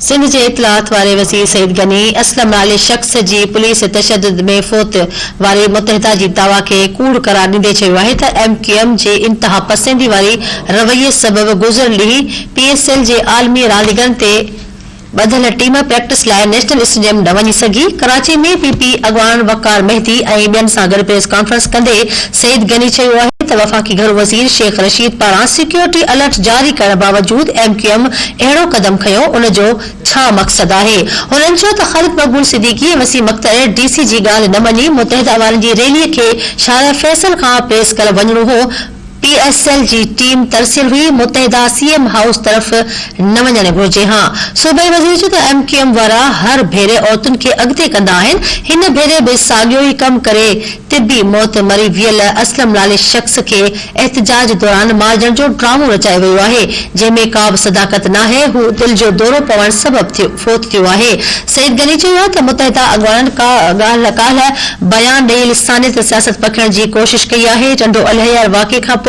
सिंध जे इतलात वारे वज़ीर सईद गनी असलम नाले शख़्स जी पुलिस तशद्दुद में फ़ौत वारे मुतहदा जी दावा खे कूड़ करार ॾींदे चयो आहे त MQM जे इंतहा पसंदी वारी रवैये सबबि गुज़िरियल ॾींहुं PSL जे आलमी रांदीगरनि ते ॿधल टीम प्रैक्टिस लाइ नेशनल स्टेडियम न वञी सघी। कराची में PP अॻवान वकार मेहदी ऐं ॿियनि सां गॾु प्रेस कॉन्फ्रेंस कंदे सईद गनी चयो आहे त वफ़ाक़ी घर वज़ीर शेख रशीद पारां सिक्योरिटी अलर्ट जारी करण बावजूद MQM अहिड़ो क़दम खयो, उन जो छा मक़सद आहे? हुननि चयो त ख़ालिद मक़बूल सिद्दीकी ऐं वसीम अख्तर DC जी ॻाल्हि न मञी मुतहदा वारनि जी रैलीअ खे शार फैसल खां प्रेस कल वञणो हो। PSL जी टीम तरसियल हुई, मुतहदा CM हाउस तरफ़ न वञणु घुरिजे। सूबाई वज़ीर चयो त MQM वारा हर भेरे औरतुनि खे अॻिते कंदा आहिनि। हिन भेरे बि साॻियो ई कमु करे तिबी मौत मरी वियल असलम नाले शख़्स खे एहतजाज दौरान मारजण जो ड्रामो रचायो वियो आहे, जंहिंमें का बि सदाकत नाहे। हू दिलि जो दौरो पवण सबबि फ़ौत थियो आहे। सईद गनी चयो त मुतहदा अॻवाननि काल्ह बयान ॾेई लिसानियत सियासत पखिड़ण जी कोशिश कई आहे। टंडो अलहयार वाक़े खां पोइ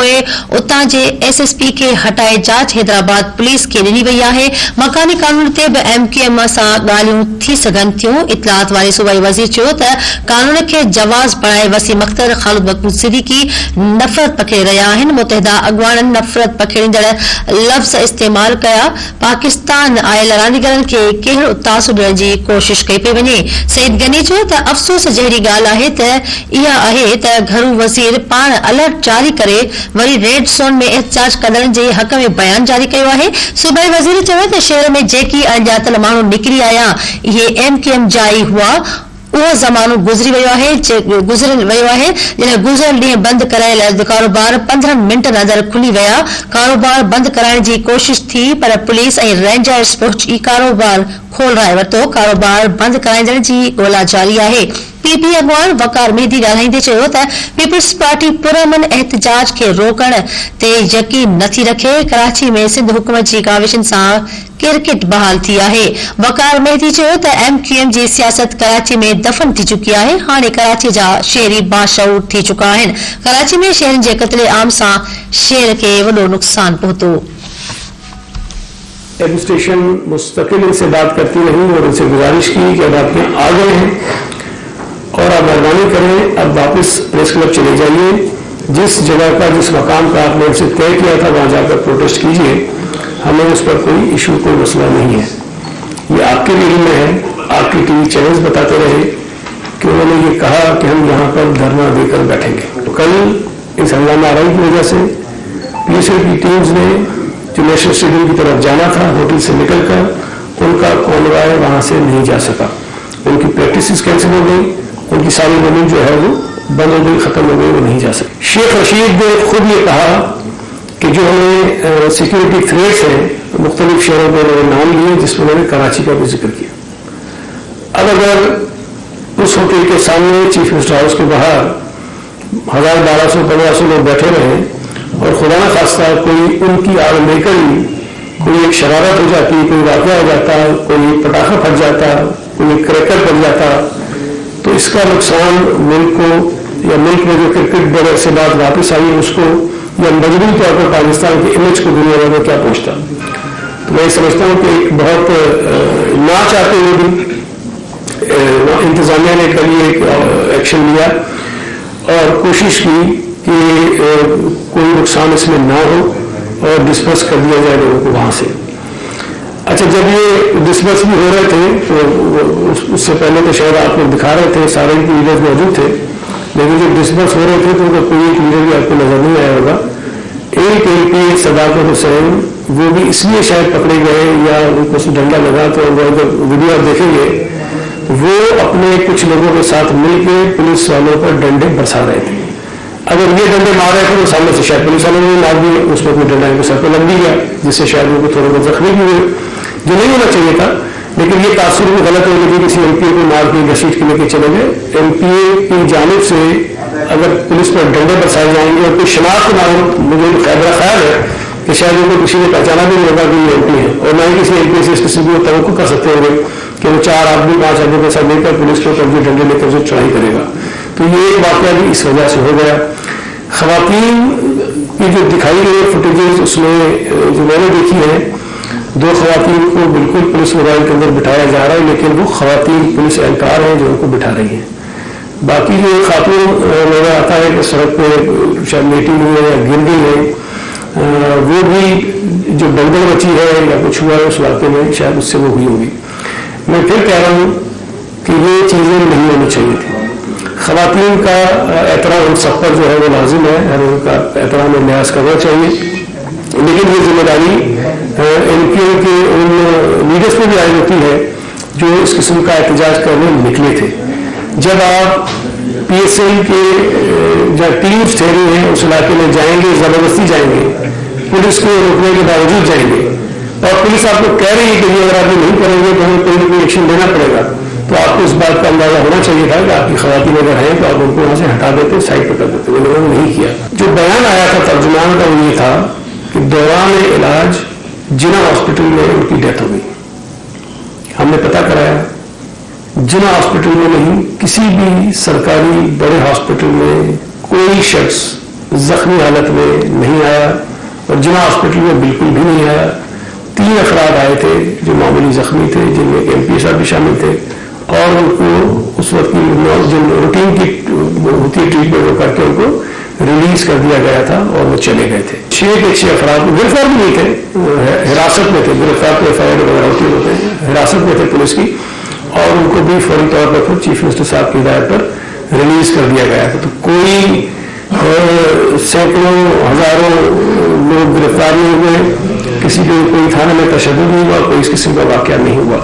उतां जे SSP खे हटाए जांच हैदराबाद पुलिस खे ॾिनी वई आहे। मकानी कानून ते बि MQM सां ॻाल्हियूं थी सघनि थियूं। इतलात वारे सूबाई वज़ीर चयो त कानून खे जवाज़ बणाए वसीम अख्तर ख़ालिद मक़बूल सिद्दीकी नफ़रत पखेड़े रहिया आहिनि। मुतहदा अॻवाननि नफ़रत पखेड़ींदड़ लफ़्ज़ इस्तेमाल कया। पाकिस्तान आयल रांदीगरनि खे कहिड़ो तासुर ॾियण जी कोशिश कई पई वञे। सईद गनी चयो त अफ़सोस जहिड़ी ॻाल्हि आहे त इहा आहे त घरू वज़ीर पाण अलर्ट जारी करे वरी रेड ज़ोन में एहतजाज कंदड़नि जे हक़ में बयान जारी कयो आहे। सूबाई वज़ीर चयो त शहर में जेकी अणॼातल माण्हू निकिरी आया इहे MQM जा ई हुआ। उहो ज़मानो गुज़री वियो आहे जॾहिं गुज़िरियल ॾींहुं बंदि करायल कारोबार 15 मिंटनि अंदरि खुली विया। कारोबार बंदि कराइण जी कोशिश थी पर पुलिस ऐं रेंजर्स पहुची कारोबार खोलाए वरितो। कारोबार बंदि कराईंदड़ जी ॻोल्हा जारी आहे। PP अॻवान वकार मेहदी ॻाल्हाईंदे चयो त पीपल्स पार्टी पुरअमन एहतजाज खे रोकण ते यकीन नथी रखे। कराची में सिंध हुकूमत जी काविशुनि सां क्रिकेट बहाल थी आहे। वकार मेहदी चयो त MQM जी सियासत कराची में दफ़न थी चुकी आहे। हाणे कराची जा शहरी बाशऊर थी चुका आहिनि। कराची में शहरनि जे क़त्ले आम सां शहर खे वॾो नुक़सान पहुतो। एडमिनिस्ट्रेशन मुस्तकिल इनसे बात करती रही और उनसे गुजारिश की कि अब आप आ गए हैं और आप मेहरबानी करें अब वापस प्रेस क्लब चले जाइए। जिस जगह का जिस मकाम का आपने उनसे तय किया था वहाँ जाकर प्रोटेस्ट कीजिए। हमें उस पर कोई इशू कोई मसला नहीं है। ये आपके लिए में है। आपके TV चैनल्स बताते रहे कि उन्होंने ये कहा कि हम यहाँ पर धरना देकर बैठेंगे। तो कल इस हंगामा आरई की वजह से PSL की टीम्स ने जो नेशनल स्टेडियम की तरफ जाना था होटल से निकलकर उनका कॉन्वॉय वहाँ से नहीं जा सका। उनकी प्रैक्टिस कैंसिल हो गई। उनकी सारी रनिंग जो है वो बंद हो गई, खत्म हो गई, वो नहीं जा सके। शेख रशीद ने खुद ये कहा कि जो हमें सिक्योरिटी थ्रेट्स हैं मुख्तलिफ शहरों में उन्होंने नाम लिए जिसमें उन्होंने कराची का भी जिक्र किया। अब अगर उस होटल के सामने चीफ मिनिस्टर हाउस के बाहर 1000, 1200, 1500 लोग बैठे रहे और खुदा न खास्ता कोई उनकी आड़ लेकर ही कोई एक शरारत हो जाती, कोई वाक़या हो जाता, कोई पटाखा फट जाता, कोई क्रैकर पड़ जाता, तो इसका नुकसान मुल्क को या मुल्क में जो क्रिकेट बड़े से बात वापस आई उसको या मजबूत तौर पर पाकिस्तान के इमेज को दुनिया भर में क्या पहुँचता। तो मैं समझता हूँ कि एक बहुत ना चाहते हुए भी इंतजामिया ने कभी एक एक्शन लिया और कोशिश की कि कोई नुकसान इसमें ना हो और डिस्पर्स कर दिया जाए लोगों को वहाँ से। अच्छा, जब ये डिस्पर्स भी हो रहे थे तो उससे पहले तो शायद आपको दिखा रहे थे सारे के लीडर्स मौजूद थे, लेकिन जब डिस्पर्स हो रहे थे तो उनका कोई एक लीडर भी आपको नजर नहीं आया होगा। एक MP सदाकत हुसैन वो भी इसलिए शायद पकड़े गए या उनको डंडा लगा, तो जब वीडियो आप देखेंगे वो अपने कुछ लोगों के साथ मिलकर पुलिस वालों पर डंडे बरसा रहे थे। अगर ये डंडे मार रहे थे तो सामने से शायद पुलिस वालों ने मार दिए, उसमें कोई डंडा इनके सर पर लग भी गया जिससे शायद उनको थोड़ा बहुत जख्मी भी हुए, जो नहीं होना चाहिए था। लेकिन ये तासुर भी गलत हो गई, किसी MP को मार के घसीट के लेके चले गए। MP की जानिब से अगर पुलिस पर डंडे बरसाए जाएंगे और कोई शनाख्त ना हो, मुझे खैबरा ख्याल है कि शायद उनको किसी ने पहचाना भी नहीं होगा कि ये MP है, और ना ही किसी MP से स्पेसिफिक तवक्को कर सकते होंगे कि वो 4 आदमी 5 आदमी के साथ लेकर पुलिस को कब्जे डंडे लेकर जो चढ़ाई करेगा। तो ये एक वाक़या भी इस वजह से हो गया। ख़वातीन की जो दिखाई गई फुटेजेस उसमें जो मैंने देखी है 2 خواتین کو بالکل پولیس موبائل کے اندر بٹھایا جا رہا ہے، لیکن وہ خواتین پولیس اہلکار ہیں جو ان کو بٹھا رہی ہیں. باقی جو خاتون نظر آتا ہے کہ سڑک پہ شاید میٹنگ ہوئی ہے یا گر گئی ہے، وہ بھی جو دلدل مچی ہے یا کچھ ہوا ہے اس واقعے میں شاید اس سے وہ ہوئی ہوگی. میں پھر کہہ رہا ہوں کہ یہ چیزیں نہیں ہونی چاہیے تھی. خواتین کا احترام ہم سب پر جو ہے وہ لازم ہے، ہر ان کا احترام اور لحاظ کرنا چاہیے، لیکن یہ ذمہ داری ان کے ان لیڈرز پہ بھی عائد ہوتی ہے جو اس قسم کا احتجاج کرنے نکلے تھے. جب آپ پی ایس ایل کے جب ٹیمز ٹھہری ہیں اس علاقے میں جائیں گے، زبردستی جائیں گے، پولیس کو روکنے کے باوجود جائیں گے، اور پولیس آپ کو کہہ رہی ہے کہ یہ اگر آپ نہیں کریں گے تو ہمیں کوئی نہ کوئی ایکشن لینا پڑے گا، تو آپ کو اس بات کا اندازہ ہونا چاہیے تھا کہ آپ کی خواتین اگر ہیں تو آپ ان کو وہاں سے ہٹا دیتے، سائڈ پہ کر دیتے. انہوں نے نہیں کیا. جو بیان آیا تھا ترجمان کا وہ یہ تھا کہ دوران علاج جنا ہاسپٹل میں ان کی ڈیتھ ہو گئی. ہم نے پتہ کرایا جنا ہاسپٹل میں نہیں، کسی بھی سرکاری بڑے ہاسپٹل میں کوئی شخص زخمی حالت میں نہیں آیا، اور جنا ہاسپٹل میں بالکل بھی نہیں آیا. 3 افراد آئے تھے جو معمولی زخمی تھے، جن میں ایم پی صاحب بھی شامل تھے، اور ان کو اس وقت کی جن روٹین کی ہوتی ہے ٹریٹمنٹ وہ کر کے ان کو ریلیز کر دیا گیا تھا اور وہ چلے گئے تھے. 6 کے 6 افراد گرفتار بھی نہیں تھے، حراست میں تھے. گرفتار تو ایف آئی آر وغیرہ ہوتے ہیں، حراست میں تھے پولیس کی، اور ان کو بھی فوری طور پر چیف منسٹر صاحب کی ہدایت پر ریلیز کر دیا گیا تھا. تو کوئی سینکڑوں ہزاروں لوگ گرفتار نہیں ہوئے، کسی پہ کوئی تھانے میں تشدد نہیں ہوا، کوئی اس قسم کا واقعہ نہیں ہوا.